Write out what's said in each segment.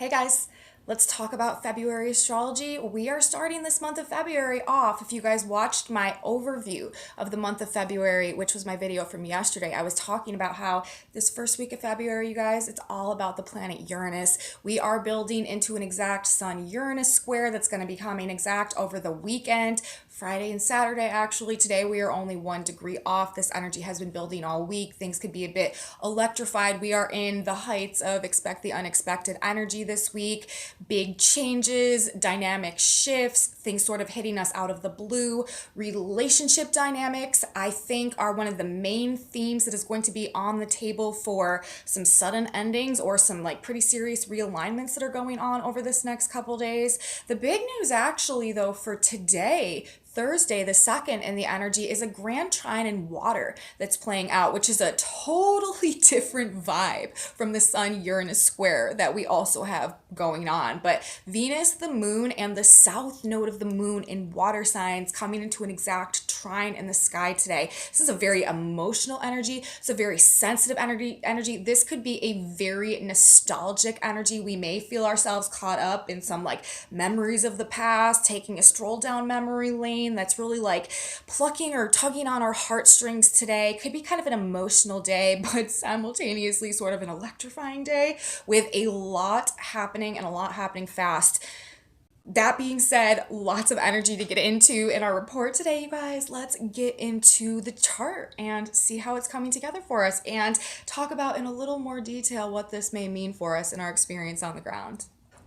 Hey guys, let's talk about February astrology. We are starting this month of February off. If you guys watched my overview of the month of February, which was my video from yesterday, I was talking about how this first week of February, you guys, it's all about the planet Uranus. We are building into an exact Sun-Uranus square that's going to be coming exact over the weekend. Friday and Saturday, actually. Today we are only 1 degree off. This energy has been building all week. Things could be a bit electrified. We are in the heights of expect the unexpected energy this week. Big changes, dynamic shifts, things sort of hitting us out of the blue. Relationship dynamics, I think, are one of the main themes that is going to be on the table for some sudden endings or some like pretty serious realignments that are going on over this next couple days. The big news actually though for today, Thursday, the 2nd in the energy, is a grand trine in water that's playing out, which is a totally different vibe from the Sun-Uranus square that we also have going on. But Venus, the moon, and the south node of the moon in water signs coming into an exact trine in the sky today. This is a very emotional energy. It's a very sensitive energy. This could be a very nostalgic energy. We may feel ourselves caught up in some like memories of the past, taking a stroll down memory lane that's really like plucking or tugging on our heartstrings today. Could be kind of an emotional day, but simultaneously sort of an electrifying day with a lot happening and a lot happening fast. That being said, lots of energy to get into in our report today, you guys. Let's get into the chart and see how it's coming together for us and talk about in a little more detail what this may mean for us in our experience on the ground.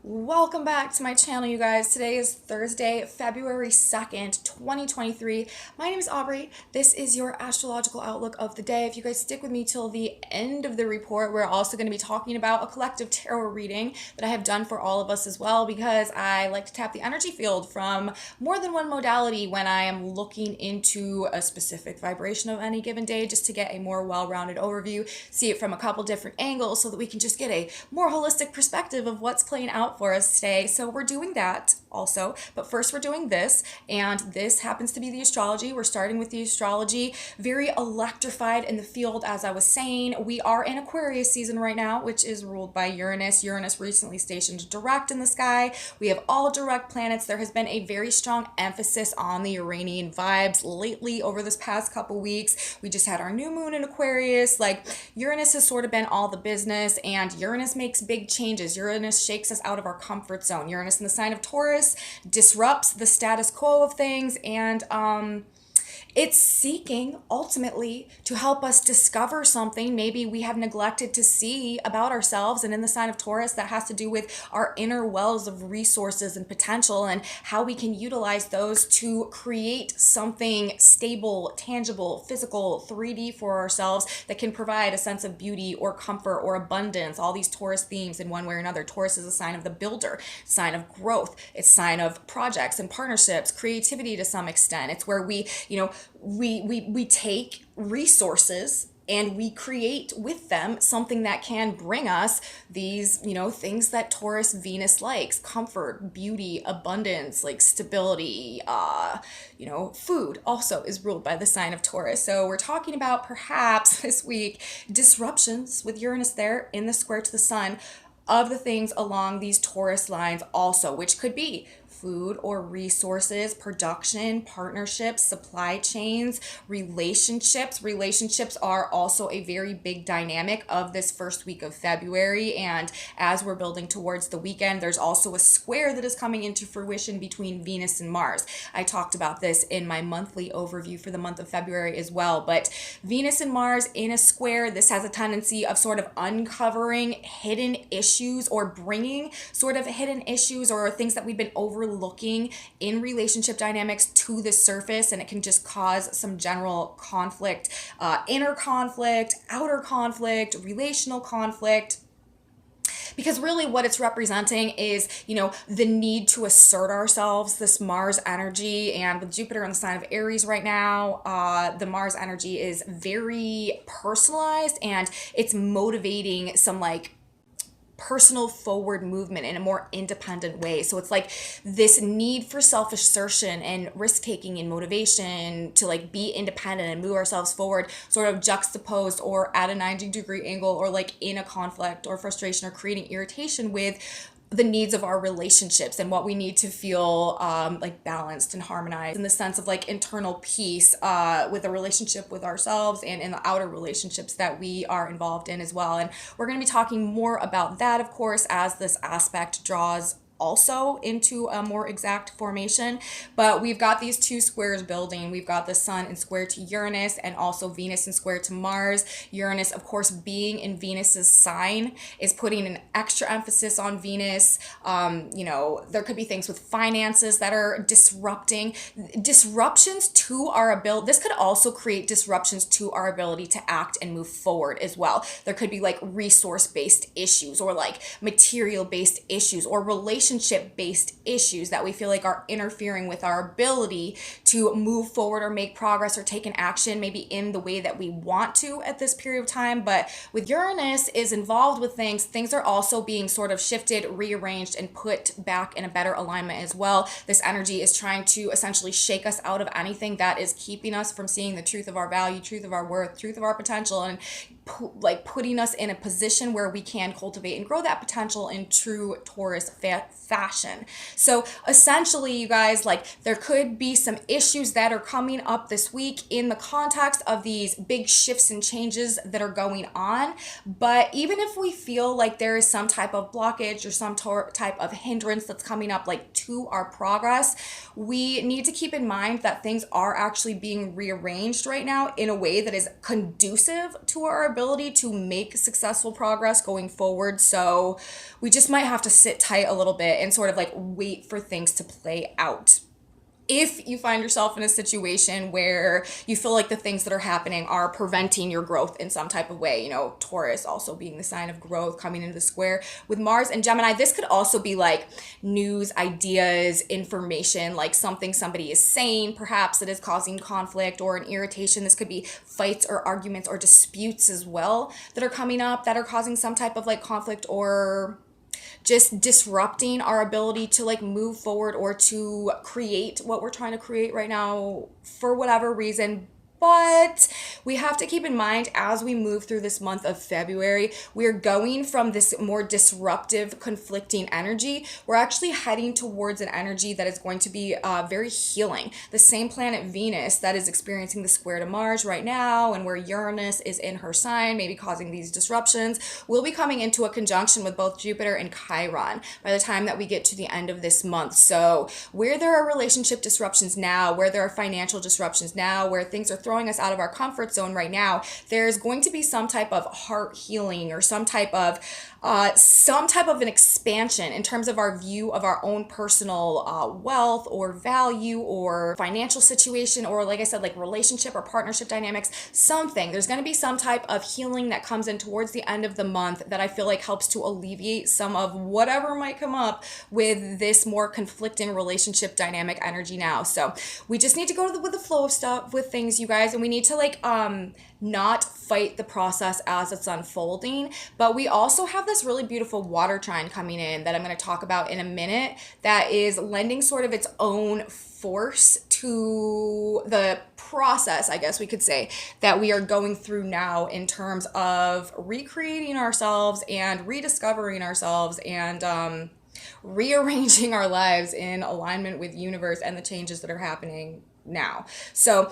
Welcome back to my channel, you guys. Today is Thursday, February 2nd, 2023. My name is Aubrey. This is your astrological outlook of the day. If you guys stick with me till the end of the report, we're also going to be talking about a collective tarot reading that I have done for all of us as well, because I like to tap the energy field from more than one modality when I am looking into a specific vibration of any given day, just to get a more well-rounded overview, see it from a couple different angles so that we can just get a more holistic perspective of what's playing out for us today. So we're doing that also, but first we're doing this, and this happens to be the astrology. We're starting with the astrology. Very electrified in the field, as I was saying. We are in Aquarius season right now, which is ruled by Uranus. Uranus recently stationed direct in the sky. We have all direct planets. There has been a very strong emphasis on the Uranian vibes lately over this past couple weeks. We just had our new moon in Aquarius. Like, Uranus has sort of been all the business, and Uranus makes big changes. Uranus shakes us out of our comfort zone. Uranus in the sign of Taurus disrupts the status quo of things, and it's seeking ultimately to help us discover something maybe we have neglected to see about ourselves. And in the sign of Taurus, that has to do with our inner wells of resources and potential and how we can utilize those to create something stable, tangible, physical, 3D for ourselves that can provide a sense of beauty or comfort or abundance. All these Taurus themes in one way or another. Taurus is a sign of the builder, sign of growth. It's a sign of projects and partnerships, creativity to some extent. It's where we take resources and we create with them something that can bring us these, things that Taurus Venus likes: comfort, beauty, abundance, like stability. Food also is ruled by the sign of Taurus. So we're talking about perhaps this week disruptions with Uranus there in the square to the sun of the things along these Taurus lines also, which could be food or resources, production, partnerships, supply chains, relationships. Relationships are also a very big dynamic of this first week of February. And as we're building towards the weekend, there's also a square that is coming into fruition between Venus and Mars. I talked about this in my monthly overview for the month of February as well. But Venus and Mars in a square, this has a tendency of sort of uncovering hidden issues or bringing sort of hidden issues or things that we've been overlooking in relationship dynamics to the surface, and it can just cause some general conflict, inner conflict, outer conflict, relational conflict. Because really what it's representing is, the need to assert ourselves, this Mars energy. And with Jupiter in the sign of Aries right now, the Mars energy is very personalized, and it's motivating some like personal forward movement in a more independent way. So it's like this need for self-assertion and risk-taking and motivation to like be independent and move ourselves forward, sort of juxtaposed or at a 90-degree angle, or like in a conflict or frustration or creating irritation with the needs of our relationships and what we need to feel like balanced and harmonized in the sense of like internal peace with a relationship with ourselves and in the outer relationships that we are involved in as well. And we're going to be talking more about that, of course, as this aspect draws also into a more exact formation. But we've got these two squares building. We've got the sun in square to Uranus and also Venus in square to Mars. Uranus, of course, being in Venus's sign, is putting an extra emphasis on Venus. There could be things with finances that are disruptions to our ability. This could also create disruptions to our ability to act and move forward as well. There could be like resource-based issues or like material-based issues or relationship-based issues that we feel like are interfering with our ability to move forward or make progress or take an action maybe in the way that we want to at this period of time. But with Uranus is involved with things are also being sort of shifted, rearranged, and put back in a better alignment as well. This energy is trying to essentially shake us out of anything that is keeping us from seeing the truth of our value, truth of our worth, truth of our potential, and putting us in a position where we can cultivate and grow that potential in true Taurus fashion. So essentially, you guys, like there could be some issues that are coming up this week in the context of these big shifts and changes that are going on. But even if we feel like there is some type of blockage or some type of hindrance that's coming up like to our progress, we need to keep in mind that things are actually being rearranged right now in a way that is conducive to our ability to make successful progress going forward. So we just might have to sit tight a little bit and sort of like wait for things to play out. If you find yourself in a situation where you feel like the things that are happening are preventing your growth in some type of way, Taurus also being the sign of growth coming into the square with Mars and Gemini, this could also be like news, ideas, information, like something somebody is saying perhaps that is causing conflict or an irritation. This could be fights or arguments or disputes as well that are coming up that are causing some type of like conflict or just disrupting our ability to like move forward or to create what we're trying to create right now for whatever reason. But we have to keep in mind as we move through this month of February, we're going from this more disruptive, conflicting energy. We're actually heading towards an energy that is going to be very healing. The same planet Venus that is experiencing the square to Mars right now and where Uranus is in her sign, maybe causing these disruptions, will be coming into a conjunction with both Jupiter and Chiron by the time that we get to the end of this month. So where there are relationship disruptions now, where there are financial disruptions now, where things are throwing us out of our comfort zone right now, there's going to be some type of heart healing or some type of an expansion in terms of our view of our own personal wealth or value or financial situation or, like I said, like relationship or partnership dynamics, something. There's going to be some type of healing that comes in towards the end of the month that I feel like helps to alleviate some of whatever might come up with this more conflicting relationship dynamic energy now. So we just need to go with the flow of stuff with things, you guys, and we need to like not fight the process as it's unfolding. But we also have this really beautiful water trine coming in that I'm going to talk about in a minute that is lending sort of its own force to the process, I guess we could say, that we are going through now in terms of recreating ourselves and rediscovering ourselves and rearranging our lives in alignment with universe and the changes that are happening now. So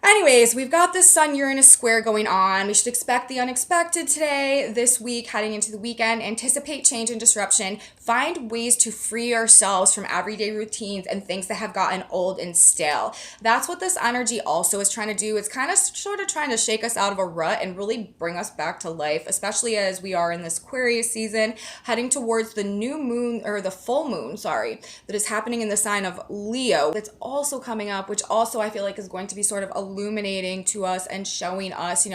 anyways, we've got this Sun-Uranus square going on. We should expect the unexpected today, this week, heading into the weekend. Anticipate change and disruption. Find ways to free ourselves from everyday routines and things that have gotten old and stale. That's what this energy also is trying to do. It's kind of sort of trying to shake us out of a rut and really bring us back to life, especially as we are in this Aquarius season, heading towards the new moon, or the full moon, sorry, that is happening in the sign of Leo. That's also coming up, which also I feel like is going to be sort of illuminating to us and showing us,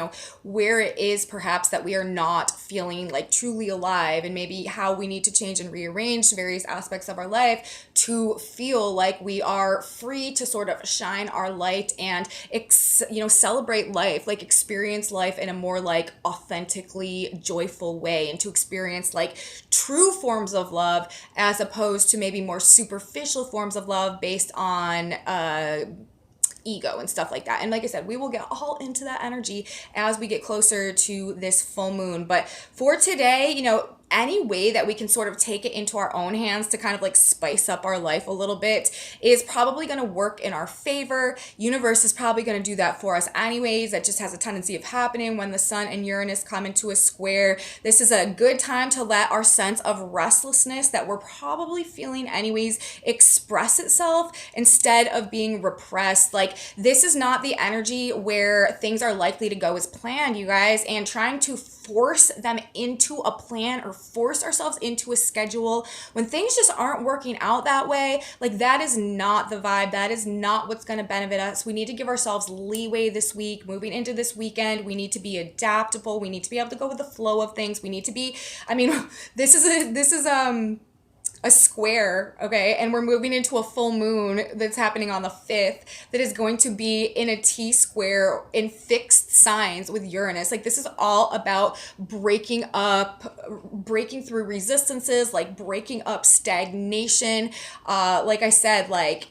where it is perhaps that we are not feeling like truly alive and maybe how we need to change and rearrange various aspects of our life to feel like we are free to sort of shine our light and, celebrate life, like experience life in a more like authentically joyful way and to experience like true forms of love as opposed to maybe more superficial forms of love based on, ego and stuff like that. And like I said, we will get all into that energy as we get closer to this full moon. But for today, any way that we can sort of take it into our own hands to kind of like spice up our life a little bit is probably going to work in our favor. Universe is probably going to do that for us anyways. That just has a tendency of happening when the sun and Uranus come into a square. This is a good time to let our sense of restlessness that we're probably feeling anyways express itself instead of being repressed. Like, this is not the energy where things are likely to go as planned, you guys, and trying to force them into a plan or force ourselves into a schedule when things just aren't working out that way, like, that is not the vibe. That is not what's going to benefit us. We need to give ourselves leeway this week, moving into this weekend. We need to be adaptable. We need to be able to go with the flow of things. We need to be, I mean, this is a square, okay, and we're moving into a full moon that's happening on the 5th that is going to be in a T square in fixed signs with Uranus. Like, this is all about breaking through resistances, like breaking up stagnation. Like I said, like,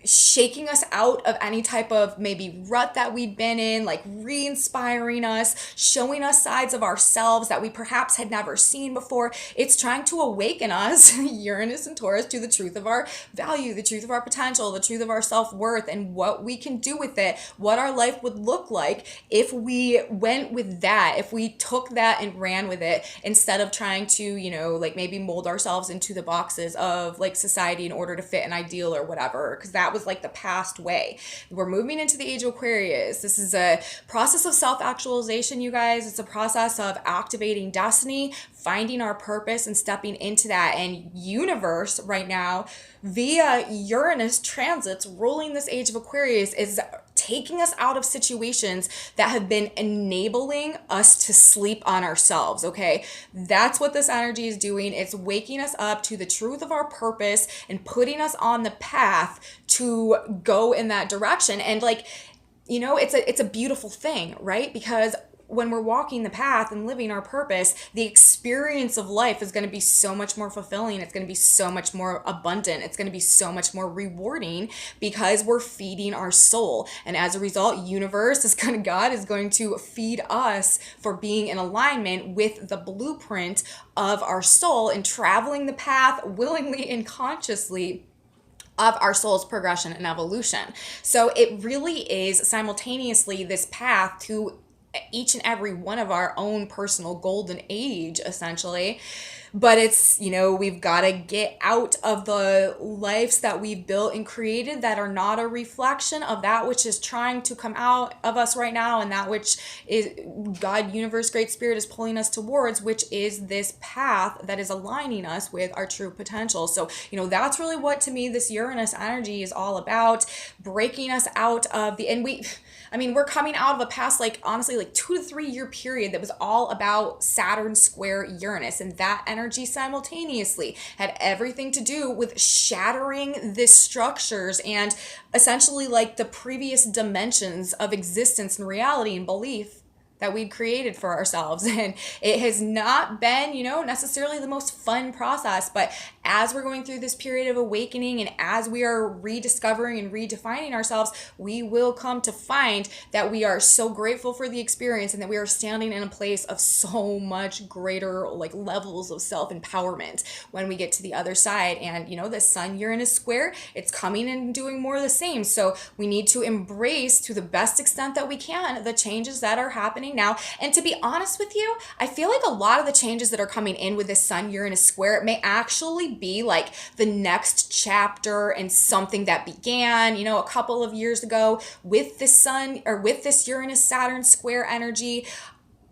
shaking us out of any type of maybe rut that we've been in, like re-inspiring us, showing us sides of ourselves that we perhaps had never seen before. It's trying to awaken us, Uranus and Taurus, to the truth of our value, the truth of our potential, the truth of our self-worth, and what we can do with it, what our life would look like if we went with that, if we took that and ran with it, instead of trying to, you know, like maybe mold ourselves into the boxes of like society in order to fit an ideal or whatever, because that was like the past way. We're moving into the age of Aquarius. This is a process of self-actualization, you guys. It's a process of activating destiny, finding our purpose, and stepping into that. And universe right now, via Uranus transits ruling this age of Aquarius, is taking us out of situations that have been enabling us to sleep on ourselves, okay? That's what this energy is doing. It's waking us up to the truth of our purpose and putting us on the path to go in that direction. And like, you know, it's a beautiful thing, right? Because when we're walking the path and living our purpose, the experience of life is going to be so much more fulfilling. It's going to be so much more abundant. It's going to be so much more rewarding because we're feeding our soul. And as a result, universe is going to, God is going to feed us for being in alignment with the blueprint of our soul and traveling the path willingly and consciously of our soul's progression and evolution. So it really is simultaneously this path to each and every one of our own personal golden age, essentially. But it's, you know, we've got to get out of the lives that we've built and created that are not a reflection of that which is trying to come out of us right now, and that which is God, universe, great spirit is pulling us towards, which is this path that is aligning us with our true potential. So, you know, that's really what, to me, this Uranus energy is all about, breaking us out of the, and we're coming out of a past, like, honestly, like 2 to 3 year period that was all about Saturn square Uranus. And that energy simultaneously had everything to do with shattering the structures and essentially like the previous dimensions of existence and reality and belief that we'd created for ourselves. And it has not been, you know, necessarily the most fun process, but as we're going through this period of awakening and as we are rediscovering and redefining ourselves, we will come to find that we are so grateful for the experience and that we are standing in a place of so much greater like levels of self-empowerment when we get to the other side. And, you know, the Sun Uranus square, it's coming and doing more of the same. So we need to embrace to the best extent that we can the changes that are happening now. And to be honest with you, I feel like a lot of the changes that are coming in with this Sun Uranus square may actually be like the next chapter in something that began, you know, a couple of years ago with this Sun or with this Uranus Saturn square energy.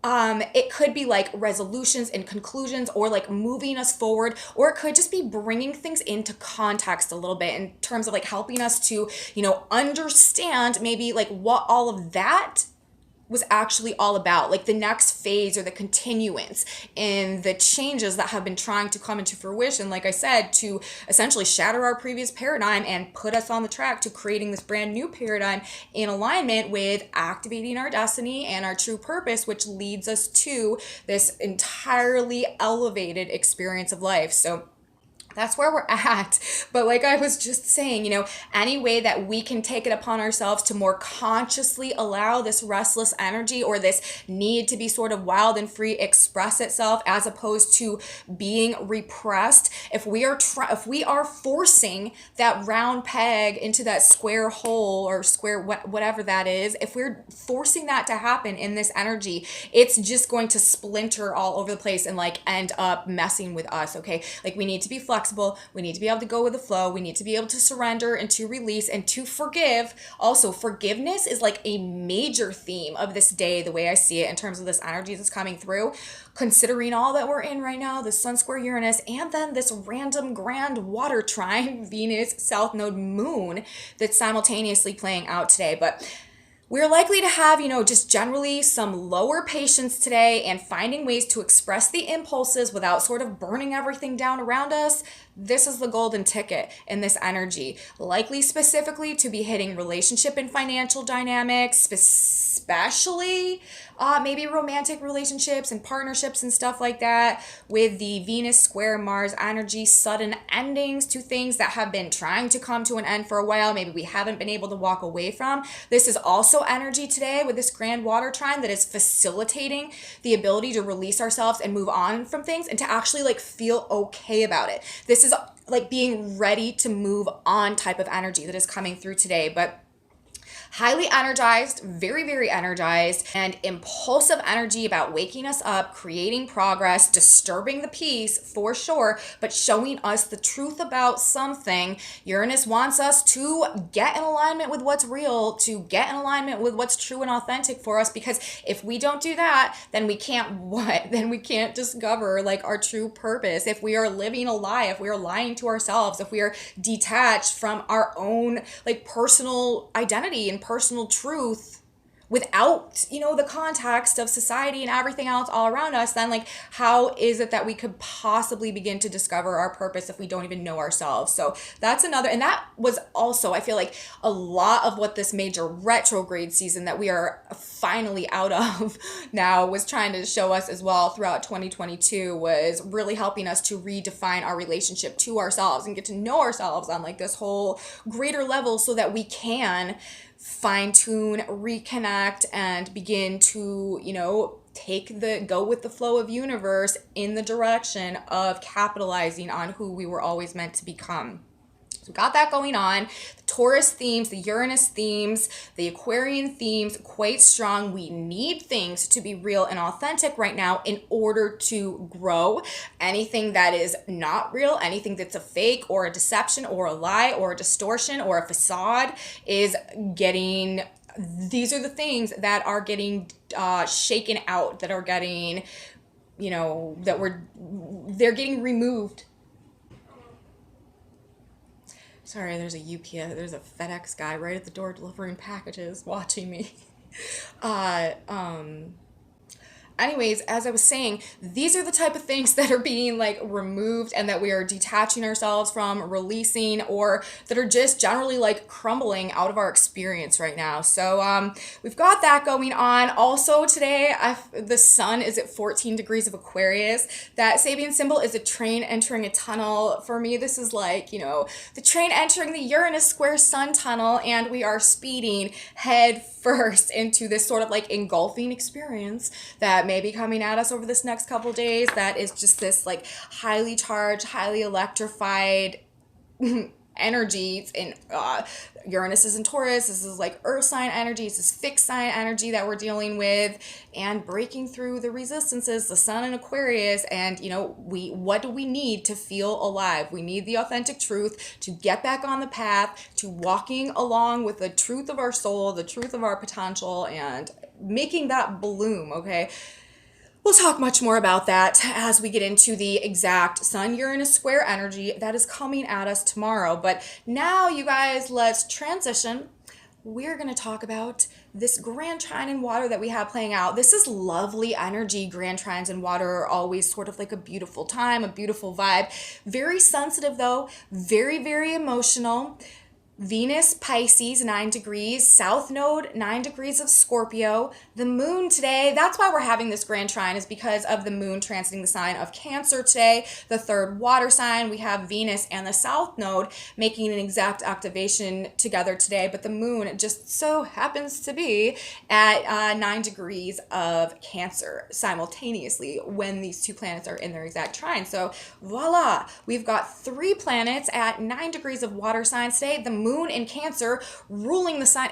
It could be like resolutions and conclusions or like moving us forward, or it could just be bringing things into context a little bit in terms of like helping us to, you know, understand maybe like what all of that was actually all about, like the next phase or the continuance in the changes that have been trying to come into fruition, like I said, to essentially shatter our previous paradigm and put us on the track to creating this brand new paradigm in alignment with activating our destiny and our true purpose, which leads us to this entirely elevated experience of life. So That's where we're at. But like I was just saying, any way that we can take it upon ourselves to more consciously allow this restless energy or this need to be sort of wild and free express itself as opposed to being repressed. If we are forcing that round peg into that square hole or square whatever that is, if we're forcing that to happen in this energy, it's just going to splinter all over the place and like end up messing with us, okay? Like we need to be flexible. We need to be able to go with the flow. We need to be able to surrender and to release and to forgive. Also, forgiveness is like a major theme of this day, the way I see it in terms of this energy that's coming through, considering all that we're in right now, the Sun square Uranus, and then this random grand water trine, Venus, South Node, Moon that's simultaneously playing out today. But we're likely to have, just generally some lower patience today and finding ways to express the impulses without sort of burning everything down around us. This is the golden ticket in this energy. Likely specifically to be hitting relationship and financial dynamics, especially maybe romantic relationships and partnerships and stuff like that, with the Venus square Mars energy, sudden endings to things that have been trying to come to an end for a while, maybe we haven't been able to walk away from. This is also energy today with this grand water trine that is facilitating the ability to release ourselves and move on from things and to actually like feel okay about it. This is like being ready to move on type of energy that is coming through today. But highly energized, very, very energized, and impulsive energy about waking us up, creating progress, disturbing the peace for sure, but showing us the truth about something. Uranus wants us to get in alignment with what's real, to get in alignment with what's true and authentic for us, because if we don't do that, then we can't what? Then we can't discover like our true purpose. If we are living a lie, if we are lying to ourselves, if we are detached from our own like personal identity and personal truth without, the context of society and everything else all around us, then like how is it that we could possibly begin to discover our purpose if we don't even know ourselves? So that's another, and that was also, I feel like, a lot of what this major retrograde season that we are finally out of now was trying to show us as well throughout 2022, was really helping us to redefine our relationship to ourselves and get to know ourselves on like this whole greater level so that we can fine tune, reconnect, and begin to, go with the flow of universe in the direction of capitalizing on who we were always meant to become. So we got that going on. The Taurus themes, the Uranus themes, the Aquarian themes, quite strong. We need things to be real and authentic right now in order to grow. Anything that is not real, anything that's a fake or a deception or a lie or a distortion or a facade is getting, these are the things that are getting shaken out, that are getting, they're getting removed. Sorry, there's a FedEx guy right at the door delivering packages watching me. Anyways, as I was saying, these are the type of things that are being like removed and that we are detaching ourselves from, releasing, or that are just generally like crumbling out of our experience right now. So we've got that going on. Also today, the sun is at 14 degrees of Aquarius. That Sabian symbol is a train entering a tunnel. For me, this is like, the train entering the Uranus square sun tunnel, and we are speeding head first into this sort of like engulfing experience that may be coming at us over this next couple days. That is just this like highly charged, highly electrified energies in Uranus is in Taurus. This is like earth sign energy. It's this fixed sign energy that we're dealing with and breaking through the resistances, the sun in Aquarius. And what do we need to feel alive? We need the authentic truth to get back on the path, to walking along with the truth of our soul, the truth of our potential, and making that bloom. Okay, we'll talk much more about that as we get into the exact Sun-Uranus square energy that is coming at us tomorrow. But now, you guys, let's transition. We're going to talk about this grand trine in water that we have playing out. This is lovely energy. Grand trines in water are always sort of like a beautiful time, a beautiful vibe. Very sensitive, though. Very, very emotional. Venus, Pisces, 9 degrees, South Node, 9 degrees of Scorpio. The moon today, that's why we're having this grand trine, is because of the moon transiting the sign of Cancer today, the third water sign. We have Venus and the South Node making an exact activation together today, but the moon just so happens to be at 9 degrees of Cancer simultaneously when these two planets are in their exact trine. So voila, we've got 3 planets at 9 degrees of water signs today. The moon in Cancer ruling the sign.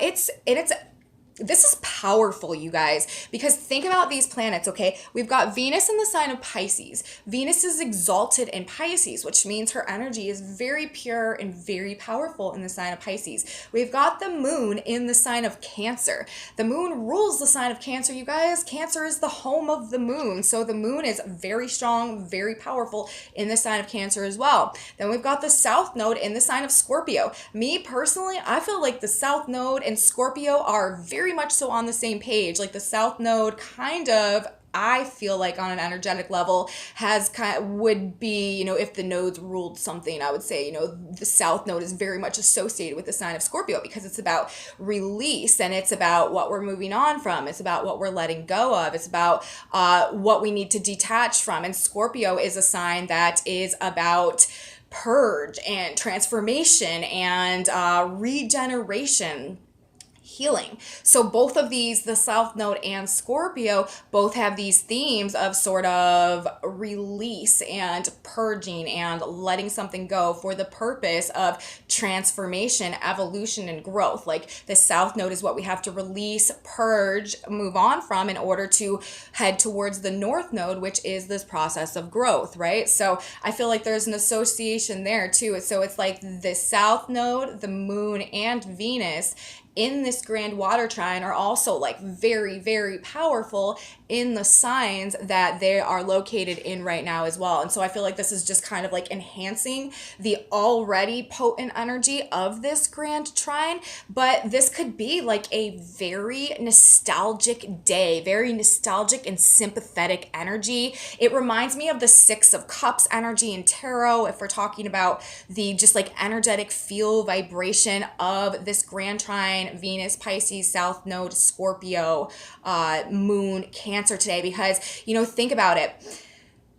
This is powerful, you guys, because think about these planets, okay? We've got Venus in the sign of Pisces. Venus is exalted in Pisces, which means her energy is very pure and very powerful in the sign of Pisces. We've got the moon in the sign of Cancer. The moon rules the sign of Cancer, you guys. Cancer is the home of the moon. So the moon is very strong, very powerful in the sign of Cancer as well. Then we've got the South Node in the sign of Scorpio. Me personally, I feel like the South Node and Scorpio are very much so on the same page. Like the South Node kind of, I feel like on an energetic level would be, if the nodes ruled something, I would say, the South Node is very much associated with the sign of Scorpio because it's about release and it's about what we're moving on from. It's about what we're letting go of. It's about what we need to detach from. And Scorpio is a sign that is about purge and transformation and regeneration, healing. So both of these, the South Node and Scorpio, both have these themes of sort of release and purging and letting something go for the purpose of transformation, evolution, and growth. Like the South Node is what we have to release, purge, move on from in order to head towards the North Node, which is this process of growth, right? So I feel like there's an association there too. So it's like the South Node, the moon, and Venus in this grand water trine are also like very, very powerful in the signs that they are located in right now as well. And so I feel like this is just kind of like enhancing the already potent energy of this grand trine. But this could be like a very nostalgic day, very nostalgic and sympathetic energy. It reminds me of the Six of Cups energy in tarot, if we're talking about the just like energetic feel vibration of this grand trine, Venus, Pisces, South Node, Scorpio, Moon, Cancer today, because, think about it.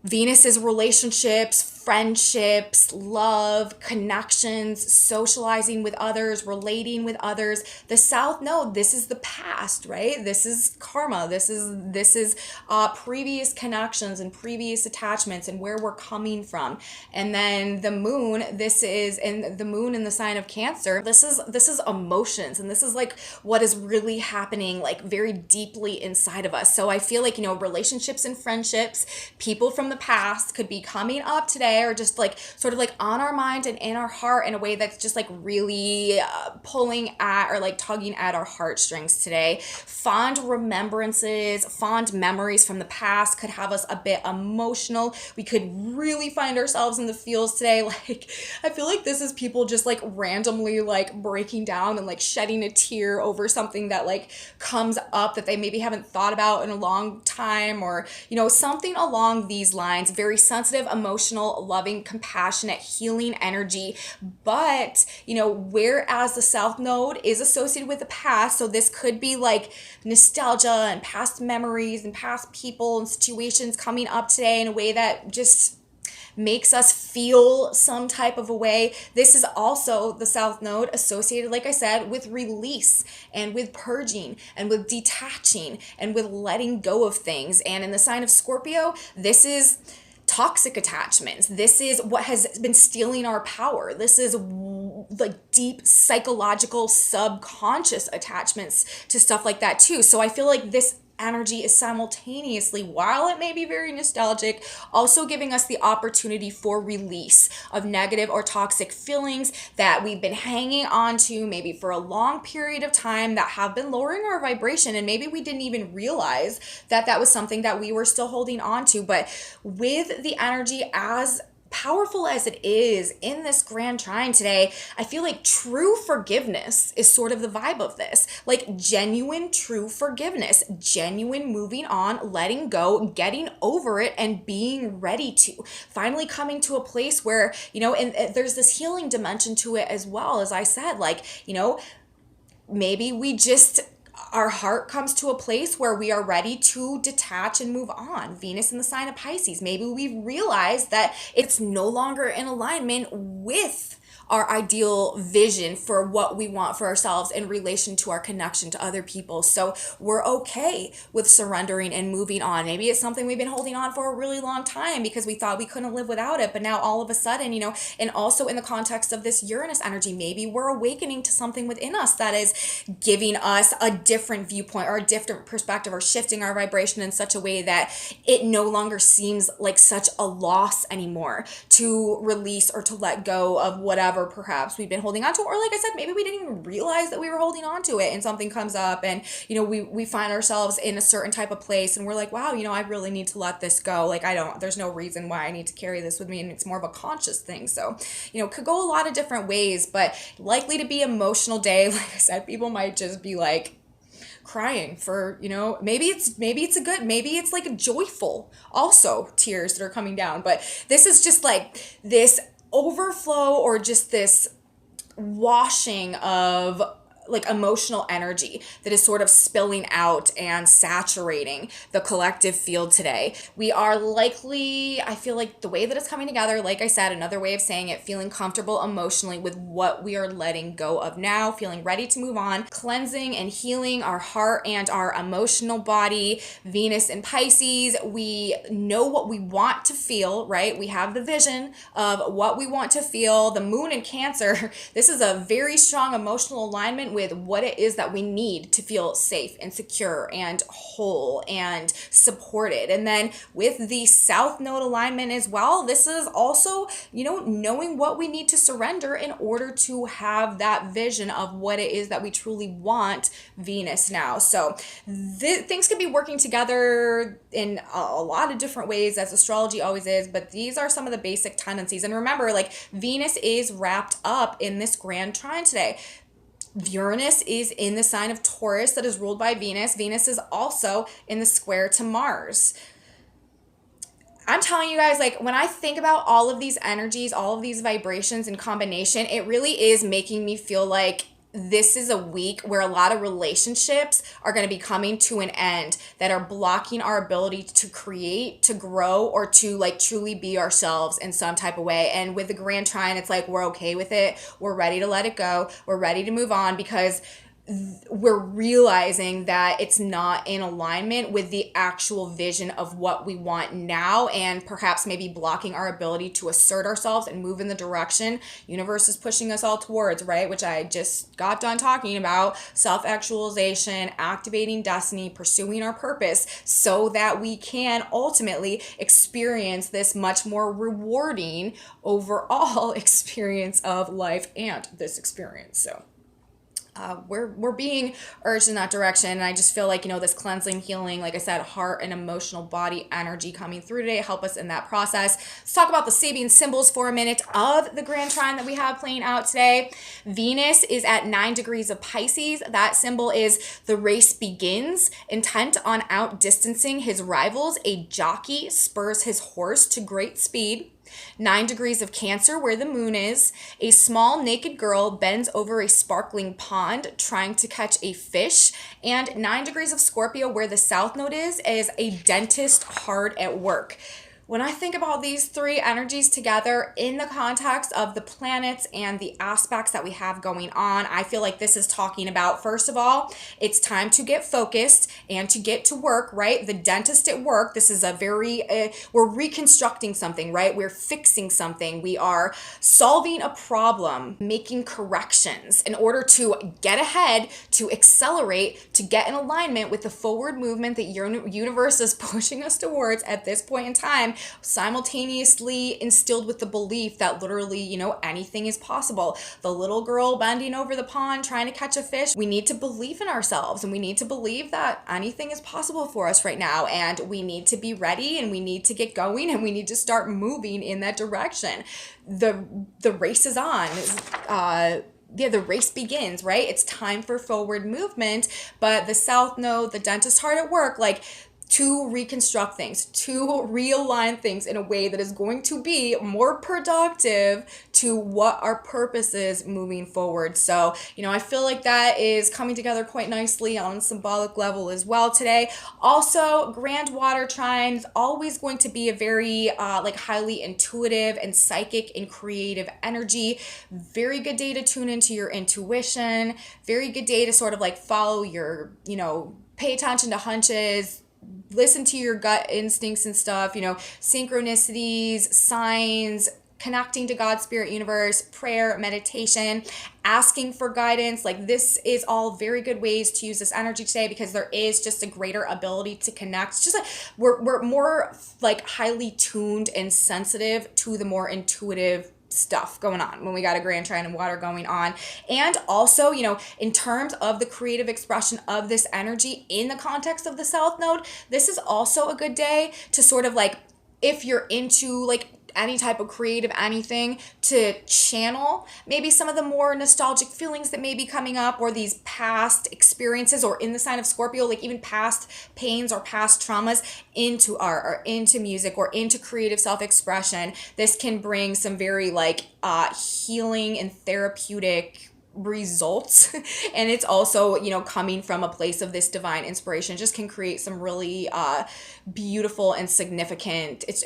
Venus is relationships, friendships, love, connections, socializing with others, relating with others. The South Node, this is the past, right? This is karma. This is previous connections and previous attachments and where we're coming from. And then the moon, the moon in the sign of Cancer. This is emotions, and this is like what is really happening like very deeply inside of us. So I feel like, relationships and friendships, people from the past could be coming up today, or just like sort of like on our mind and in our heart in a way that's just like really pulling at or like tugging at our heartstrings today. Fond remembrances, fond memories from the past could have us a bit emotional. We could really find ourselves in the feels today. Like I feel like this is people just like randomly like breaking down and like shedding a tear over something that like comes up that they maybe haven't thought about in a long time, or something along these lines. Very sensitive, emotional, loving, compassionate, healing energy. But, whereas the South Node is associated with the past, so this could be like nostalgia and past memories and past people and situations coming up today in a way that just makes us feel some type of a way. This is also the South Node associated, like I said, with release and with purging and with detaching and with letting go of things. And in the sign of Scorpio, this is toxic attachments. This is what has been stealing our power. This is like deep psychological subconscious attachments to stuff like that too. So I feel like this energy is simultaneously, while it may be very nostalgic, also giving us the opportunity for release of negative or toxic feelings that we've been hanging on to maybe for a long period of time that have been lowering our vibration, and maybe we didn't even realize that that was something that we were still holding on to. But with the energy as powerful as it is in this grand trine today, I feel like true forgiveness is sort of the vibe of this. Like genuine, true forgiveness, genuine moving on, letting go, getting over it, and being ready to. Finally coming to a place where, and there's this healing dimension to it as well, as I said, like, maybe we just our heart comes to a place where we are ready to detach and move on. Venus in the sign of Pisces. Maybe we've realized that it's no longer in alignment with our ideal vision for what we want for ourselves in relation to our connection to other people. So we're okay with surrendering and moving on. Maybe it's something we've been holding on for a really long time because we thought we couldn't live without it. But now all of a sudden, and also in the context of this Uranus energy, maybe we're awakening to something within us that is giving us a different viewpoint or a different perspective, or shifting our vibration in such a way that it no longer seems like such a loss anymore to release or to let go of whatever perhaps we've been holding on to. Or like I said, maybe we didn't even realize that we were holding on to it, and something comes up and we find ourselves in a certain type of place and we're like, wow, I really need to let this go. Like there's no reason why I need to carry this with me, and it's more of a conscious thing. So could go a lot of different ways, but likely to be emotional day. Like I said, people might just be like crying for, maybe it's like a joyful also tears that are coming down. But this is just like this overflow, or just this washing of like emotional energy that is sort of spilling out and saturating the collective field today. We are likely, I feel like the way that it's coming together, like I said, another way of saying it, feeling comfortable emotionally with what we are letting go of now, feeling ready to move on, cleansing and healing our heart and our emotional body. Venus in Pisces, we know what we want to feel, right? We have the vision of what we want to feel. The moon in Cancer, this is a very strong emotional alignment with what it is that we need to feel safe and secure and whole and supported. And then with the South Node alignment as well, this is also, knowing what we need to surrender in order to have that vision of what it is that we truly want, Venus now. So things can be working together in a lot of different ways, as astrology always is, but these are some of the basic tendencies. And remember, like Venus is wrapped up in this grand trine today. Uranus is in the sign of Taurus that is ruled by Venus. Venus is also in the square to Mars. I'm telling you guys, like when I think about all of these energies, all of these vibrations in combination, it really is making me feel like this is a week where a lot of relationships are going to be coming to an end that are blocking our ability to create, to grow, or to like truly be ourselves in some type of way. And with the grand trine, it's like we're okay with it. We're ready to let it go. We're ready to move on because we're realizing that it's not in alignment with the actual vision of what we want now, and perhaps maybe blocking our ability to assert ourselves and move in the direction universe is pushing us all towards, right? Which I just got done talking about: self-actualization, activating destiny, pursuing our purpose so that we can ultimately experience this much more rewarding overall experience of life and this experience. So we're being urged in that direction. And I just feel like, this cleansing, healing, like I said, heart and emotional body energy coming through today help us in that process. Let's talk about the Sabian symbols for a minute of the grand trine that we have playing out today. Venus is at 9 degrees of Pisces. That symbol is the race begins. Intent on outdistancing his rivals, a jockey spurs his horse to great speed. 9 degrees of Cancer, where the moon is. A small naked girl bends over a sparkling pond trying to catch a fish. And 9 degrees of Scorpio, where the South Node is a dentist hard at work. When I think about these three energies together in the context of the planets and the aspects that we have going on, I feel like this is talking about, first of all, it's time to get focused and to get to work, right? The dentist at work, this is a very, we're reconstructing something, right? We're fixing something. We are solving a problem, making corrections in order to get ahead, to accelerate, to get in alignment with the forward movement that your universe is pushing us towards at this point in time. trine, simultaneously instilled with the belief that literally, you know, anything is possible. The little girl bending over the pond trying to catch a fish. We need to believe in ourselves, and we need to believe that anything is possible for us right now, and we need to be ready, and we need to get going, and we need to start moving in that direction. The race is on. Yeah, the race begins, right? It's time for forward movement, but the South Node, the dentist hard at work, like, to reconstruct things, to realign things in a way that is going to be more productive to what our purpose is moving forward. So, you know, I feel like that is coming together quite nicely on a symbolic level as well today. Also, grand water trine is always going to be a very like highly intuitive and psychic and creative energy. Very good day to tune into your intuition. Very good day to sort of like follow your, you know, pay attention to hunches, listen to your gut instincts and stuff, you know, synchronicities, signs, connecting to God, spirit, universe, prayer, meditation, asking for guidance. Like, this is all very good ways to use this energy today, because there is just a greater ability to connect. It's just like we're more like highly tuned and sensitive to the more intuitive stuff going on when we got a grand trine and water going on. And also, you know, in terms of the creative expression of this energy in the context of the South Node, this is also a good day to sort of like, if you're into like any type of creative anything, to channel maybe some of the more nostalgic feelings that may be coming up, or these past experiences, or in the sign of Scorpio, like even past pains or past traumas, into art or into music or into creative self-expression. This can bring some very like healing and therapeutic results. And it's also, you know, coming from a place of this divine inspiration, just can create some really beautiful and significant, it's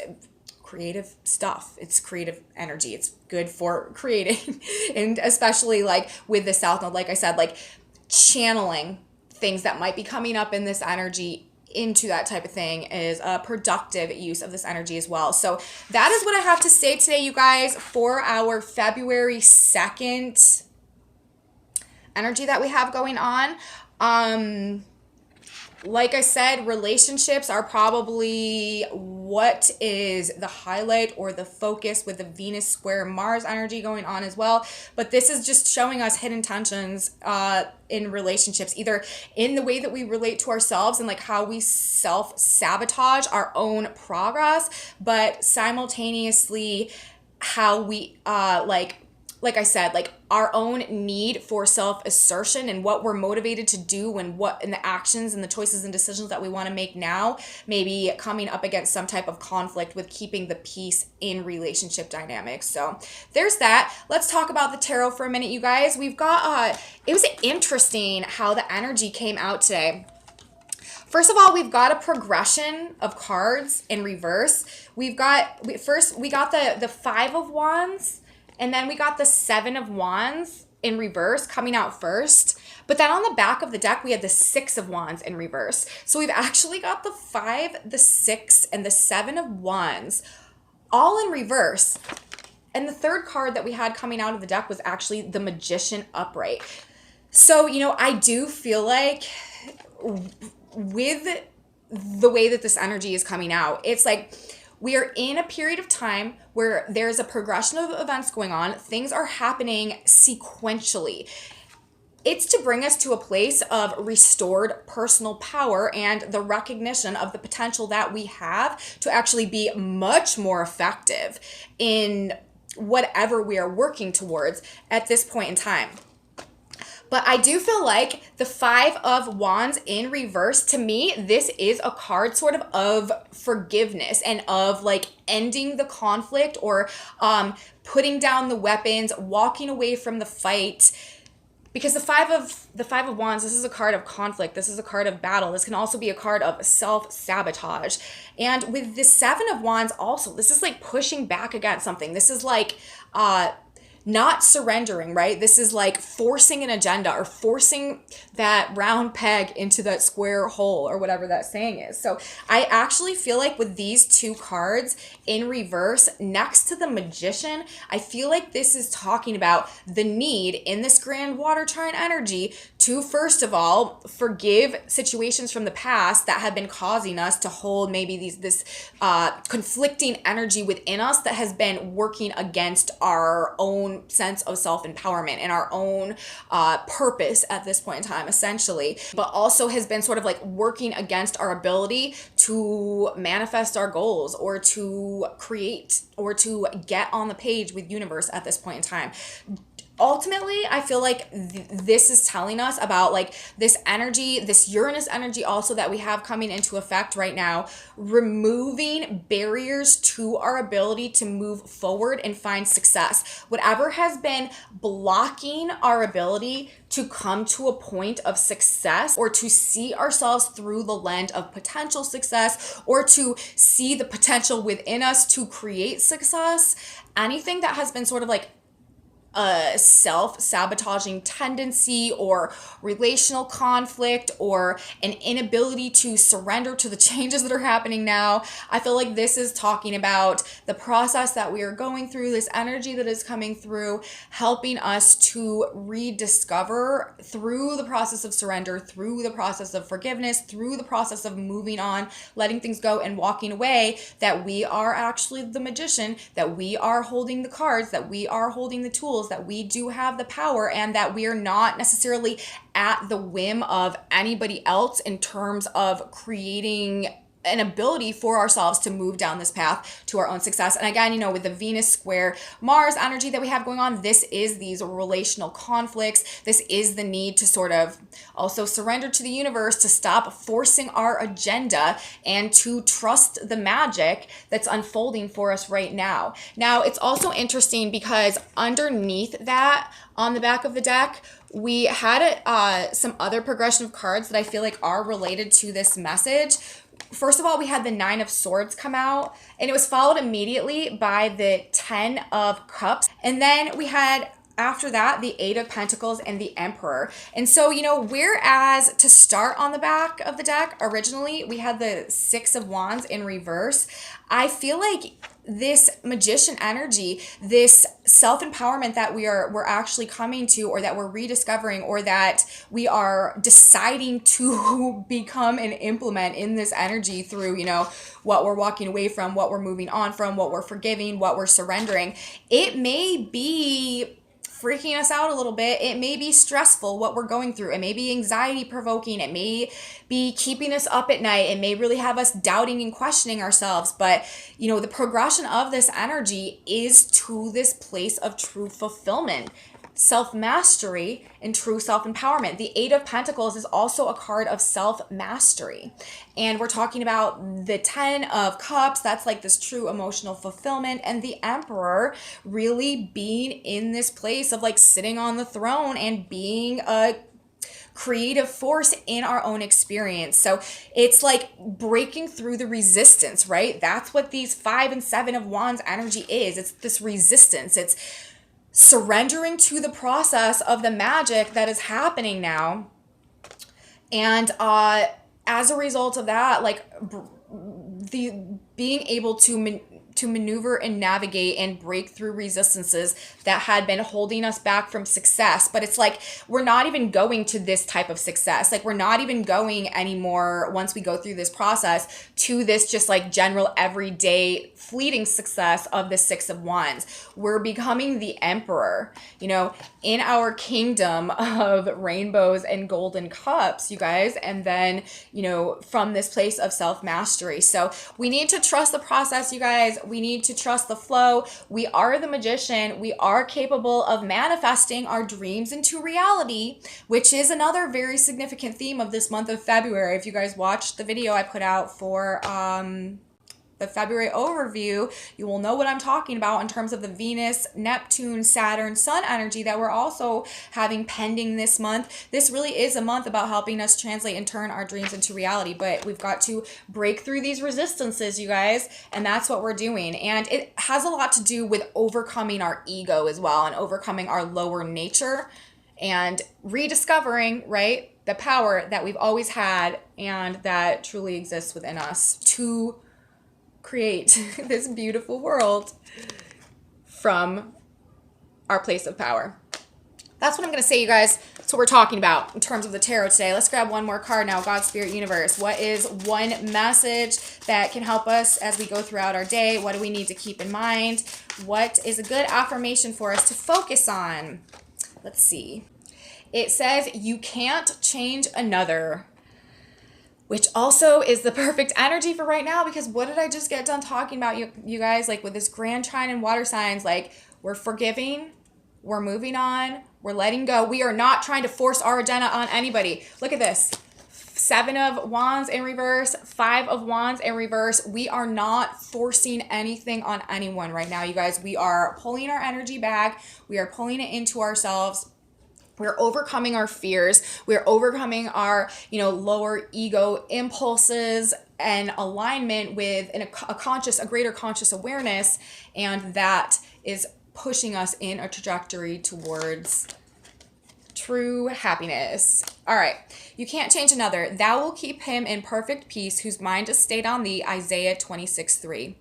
creative stuff. It's creative energy. It's good for creating. And especially like with the South Node, like I said, like channeling things that might be coming up in this energy into that type of thing is a productive use of this energy as well. So that is what I have to say today, you guys, for our February 2nd energy that we have going on. Like I said, relationships are probably what is the highlight or the focus, with the Venus square Mars energy going on as well. But this is just showing us hidden tensions in relationships, either in the way that we relate to ourselves and like how we self-sabotage our own progress, but simultaneously how we like I said, like our own need for self-assertion and what we're motivated to do, and what in the actions and the choices and decisions that we want to make now, maybe coming up against some type of conflict with keeping the peace in relationship dynamics. So there's that. Let's talk about the tarot for a minute, you guys. We've got, it was interesting how the energy came out today. First of all, we've got a progression of cards in reverse. We got the Five of Wands, and then we got the Seven of Wands in reverse coming out first. But then on the back of the deck, we had the Six of Wands in reverse. So we've actually got the 5, the 6, and the 7 of Wands all in reverse. And the third card that we had coming out of the deck was actually the Magician upright. So, you know, I do feel like with the way that this energy is coming out, it's like we are in a period of time where there's a progression of events going on. Things are happening sequentially. It's to bring us to a place of restored personal power and the recognition of the potential that we have to actually be much more effective in whatever we are working towards at this point in time. But I do feel like the Five of Wands in reverse, to me, this is a card sort of forgiveness and of like ending the conflict, or putting down the weapons, walking away from the fight. Because the five of Wands, this is a card of conflict. This is a card of battle. This can also be a card of self-sabotage. And with the Seven of Wands also, this is like pushing back against something. This is like not surrendering, right? This is like forcing an agenda, or forcing that round peg into that square hole, or whatever that saying is. So I actually feel like with these two cards in reverse next to the Magician, I feel like this is talking about the need in this grand water trine energy to, first of all, forgive situations from the past that have been causing us to hold maybe this conflicting energy within us that has been working against our own sense of self-empowerment and our own purpose at this point in time, essentially, but also has been sort of like working against our ability to manifest our goals or to create or to get on the page with universe at this point in time. Ultimately, I feel like this is telling us about like this energy, this Uranus energy also that we have coming into effect right now, removing barriers to our ability to move forward and find success. Whatever has been blocking our ability to come to a point of success or to see ourselves through the lens of potential success or to see the potential within us to create success, anything that has been sort of like a self-sabotaging tendency or relational conflict or an inability to surrender to the changes that are happening now. I feel like this is talking about the process that we are going through, this energy that is coming through, helping us to rediscover through the process of surrender, through the process of forgiveness, through the process of moving on, letting things go and walking away, that we are actually the magician, that we are holding the cards, that we are holding the tools, that we do have the power, and that we are not necessarily at the whim of anybody else in terms of creating an ability for ourselves to move down this path to our own success. And again, you know, with the Venus square Mars energy that we have going on, this is these relational conflicts. This is the need to sort of also surrender to the universe, to stop forcing our agenda and to trust the magic that's unfolding for us right now. Now, it's also interesting because underneath that, on the back of the deck, we had some other progression of cards that I feel like are related to this message. First of all, we had the 9 of Swords come out, and it was followed immediately by the 10 of Cups. And then we had, after that, the 8 of Pentacles and the Emperor. And so, you know, whereas to start on the back of the deck, originally we had the 6 of Wands in reverse, I feel like this magician energy, this self-empowerment that we're actually coming to, or that we're rediscovering, or that we are deciding to become and implement in this energy through, you know, what we're walking away from, what we're moving on from, what we're forgiving, what we're surrendering. It may be freaking us out a little bit. It may be stressful what we're going through. It may be anxiety provoking. It may be keeping us up at night. It may really have us doubting and questioning ourselves. But, you know, the progression of this energy is to this place of true fulfillment, self-mastery, and true self-empowerment. The 8 of Pentacles is also a card of self-mastery. And we're talking about the 10 of Cups, that's like this true emotional fulfillment, and the Emperor really being in this place of like sitting on the throne and being a creative force in our own experience. So it's like breaking through the resistance, right? That's what these 5 and 7 of Wands energy is. It's this resistance. It's surrendering to the process of the magic that is happening now. And as a result of that, like the being able to maneuver and navigate and break through resistances that had been holding us back from success. But it's like we're not even going to this type of success. Like we're not even going anymore once we go through this process to this just like general everyday fleeting success of the 6 of Wands. We're becoming the Emperor, you know, in our kingdom of rainbows and golden cups, you guys. And then, you know, from this place of self-mastery. So we need to trust the process, you guys. We need to trust the flow. We are the magician. We are capable of manifesting our dreams into reality, which is another very significant theme of this month of February. If you guys watched the video I put out for the February overview, you will know what I'm talking about in terms of the Venus, Neptune, Saturn, Sun energy that we're also having pending this month. This really is a month about helping us translate and turn our dreams into reality, but we've got to break through these resistances, you guys, and that's what we're doing. And it has a lot to do with overcoming our ego as well, and overcoming our lower nature and rediscovering, right, the power that we've always had and that truly exists within us to create this beautiful world from our place of power. That's what I'm going to say, you guys. That's what we're talking about in terms of the tarot today. Let's grab one more card now. God, Spirit, Universe. What is one message that can help us as we go throughout our day? What do we need to keep in mind? What is a good affirmation for us to focus on? Let's see. It says, you can't change another, which also is the perfect energy for right now, because what did I just get done talking about, you guys? Like with this grand trine and water signs, like we're forgiving, we're moving on, we're letting go. We are not trying to force our agenda on anybody. Look at this. 7 of Wands in reverse, 5 of Wands in reverse. We are not forcing anything on anyone right now, you guys. We are pulling our energy back. We are pulling it into ourselves. We're overcoming our fears. We're overcoming our, lower ego impulses and alignment with a greater conscious awareness. And that is pushing us in a trajectory towards true happiness. All right. You can't change another. Thou will keep him in perfect peace whose mind is stayed on thee. Isaiah 26:3.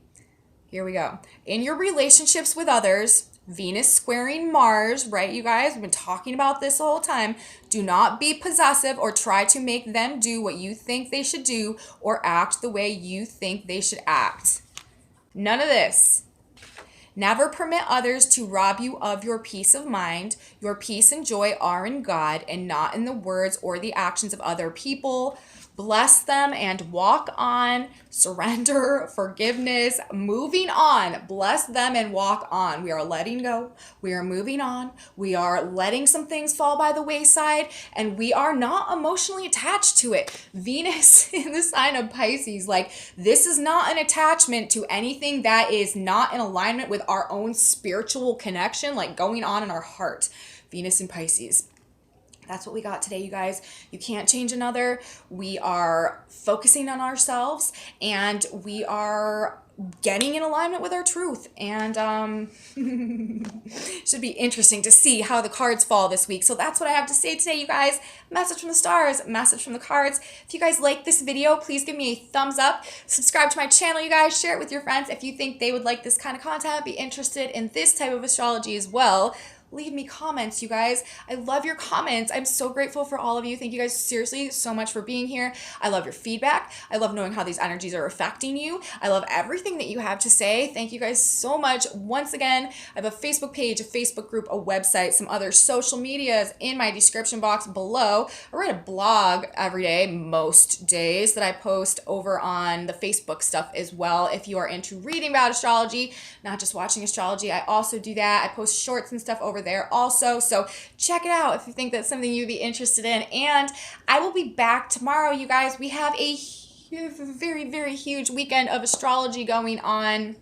Here we go. In your relationships with others, Venus squaring Mars, right, you guys? We've been talking about this the whole time. Do not be possessive or try to make them do what you think they should do or act the way you think they should act. None of this. Never permit others to rob you of your peace of mind. Your peace and joy are in God and not in the words or the actions of other people. Bless them and walk on. Surrender, forgiveness, moving on. Bless them and walk on. We are letting go. We are moving on. We are letting some things fall by the wayside, and we are not emotionally attached to it. Venus in the sign of Pisces, like this is not an attachment to anything that is not in alignment with our own spiritual connection, like going on in our heart. Venus in Pisces. That's what we got today, you guys. You can't change another. We are focusing on ourselves, and we are getting in alignment with our truth. And should be interesting to see how the cards fall this week. So that's what I have to say today, you guys. Message from the stars, message from the cards. If you guys like this video, please give me a thumbs up. Subscribe to my channel, you guys. Share it with your friends if you think they would like this kind of content, be interested in this type of astrology as well. Leave me comments, you guys. I love your comments. I'm so grateful for all of you. Thank you guys seriously so much for being here. I love your feedback. I love knowing how these energies are affecting you. I love everything that you have to say. Thank you guys so much. Once again, I have a Facebook page, a Facebook group, a website, some other social medias in my description box below. I write a blog every day, most days, that I post over on the Facebook stuff as well. If you are into reading about astrology, not just watching astrology, I also do that. I post shorts and stuff over there also, so check it out if you think that's something you'd be interested in. And I will be back tomorrow, you guys. We have a very, very huge weekend of astrology going on.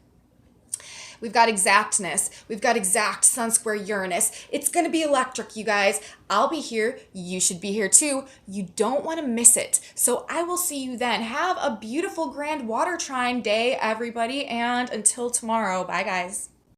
We've got exactness. We've got exact Sun square Uranus. It's going to be electric, you guys. I'll be here. You should be here too. You don't want to miss it. So I will see you then. Have a beautiful grand water trine day, everybody. And until tomorrow, bye guys.